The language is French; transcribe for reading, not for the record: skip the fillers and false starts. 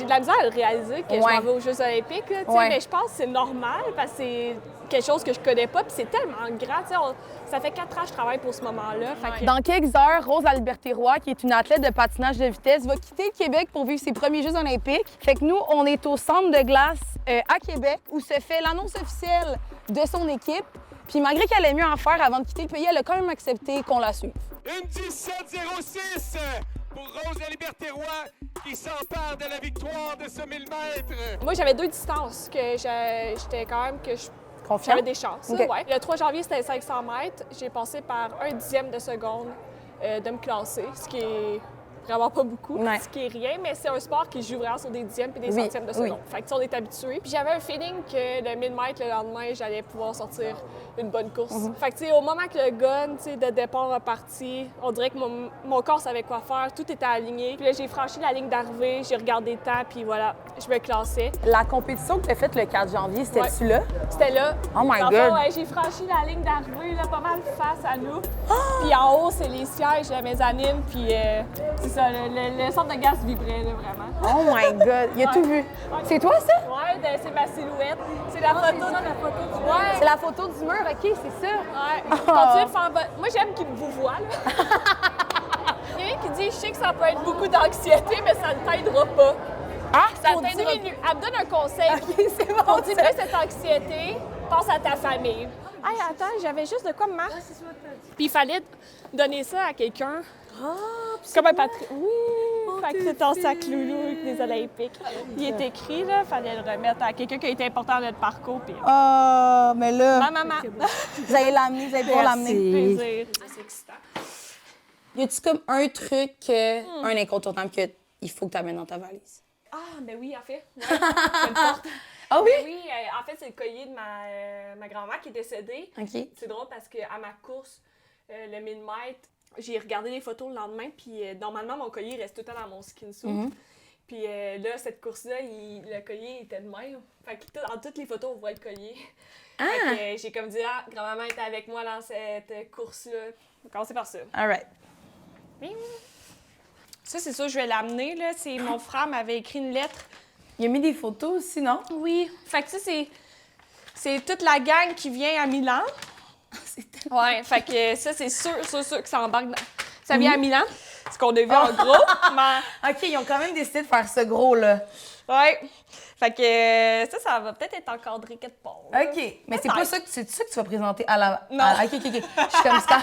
de la misère à le réaliser que je m'en vais aux Jeux olympiques, là, mais je pense que c'est normal parce que c'est quelque chose que je connais pas, puis c'est tellement grand. Ça fait 4 ans que je travaille pour ce moment-là. Dans quelques heures, Rose Albert-Roy, qui est une athlète de patinage de vitesse, va quitter le Québec pour vivre ses premiers Jeux olympiques. Fait que nous, on est au centre de glace à Québec où se fait l'annonce officielle de son équipe. Puis malgré qu'elle ait mieux à faire avant de quitter le pays, elle a quand même accepté qu'on la suive. Une 17,06 pour Rose Albert-Roy qui s'empare de la victoire de ce 1000 mètres. Moi, j'avais 2 distances que j'étais quand même j'avais des chances. Okay. Ouais. Le 3 janvier, c'était 500 mètres. J'ai passé par 1/10 de seconde de me classer, ce qui est vraiment pas beaucoup, ce qui est rien, mais c'est un sport qui joue vraiment sur des dixièmes et des centièmes de seconde. Fait que on est habitué. Puis j'avais un feeling que le 1000 mètres le lendemain, j'allais pouvoir sortir une bonne course. Fait que au moment que le gun de départ a parti, on dirait que mon corps savait quoi faire, tout était aligné. Puis là, j'ai franchi la ligne d'arrivée, j'ai regardé le temps, puis voilà, je me classais. La compétition que tu as faite le 4 janvier, c'était-tu là? C'était là. Oh my God! J'ai franchi la ligne d'arrivée, là, pas mal face à nous. Puis en haut, c'est les sièges de mezzanine, puis c'est ça, le centre de gaz vibrait, là, vraiment. Oh my God! Il a tout vu. C'est toi, ça? Oui, c'est ma silhouette. C'est la photo. C'est la photo du mur, OK, c'est ça? Oui. Continuez de faire votre... Moi, j'aime qu'il vous voit, là. Il y en a qui dit, je sais que ça peut être beaucoup d'anxiété, mais ça ne t'aidera pas. Ah, ça t'aidera. Elle me donne un conseil. OK, c'est bon. Pour diminuer cette anxiété, pense à ta famille. Hey, attends, j'avais juste de quoi me marquer. Puis il fallait donner ça à quelqu'un. Comme un patron. Oui! Fait que c'est ton sac loulou des Olympiques. Il est écrit, là, fallait le remettre à quelqu'un qui a été important dans notre parcours. Puis... Ah, mais là... Ma maman. Vous allez l'amener, vous allez pouvoir l'amener. Plaisir. C'est excitant. Y a-tu comme un truc, un incontournable qu'il faut que tu amènes dans ta valise? Ah, ben oui, en fait. Ouais, je le porte. Ah oui? Oui, en fait, c'est le collier de ma grand-mère qui est décédée. OK. C'est drôle parce qu'à ma course, le 1000 mètres, j'ai regardé les photos le lendemain, puis normalement, mon collier reste tout le temps dans mon skin suit. Puis là, cette course-là, le collier était de même. Fait que dans toutes les photos, on voit le collier. Fait que j'ai comme dit, grand-maman était avec moi dans cette course-là. On va commencer par ça. All right. Ça, c'est sûr, je vais l'amener, là. Mon frère m'avait écrit une lettre. Il a mis des photos aussi, non? Oui. Fait que ça, c'est toute la gang qui vient à Milan. Ouais, fait que ça, c'est sûr que ça embarque dans... Ça vient à Milan, ce qu'on a vu en gros, mais... OK, ils ont quand même décidé de faire ce gros-là. Ouais. Fait que ça va peut-être être encadré quelque part. OK, mais c'est pas ça que tu vas présenter à la... Non. OK. Je suis comme ça.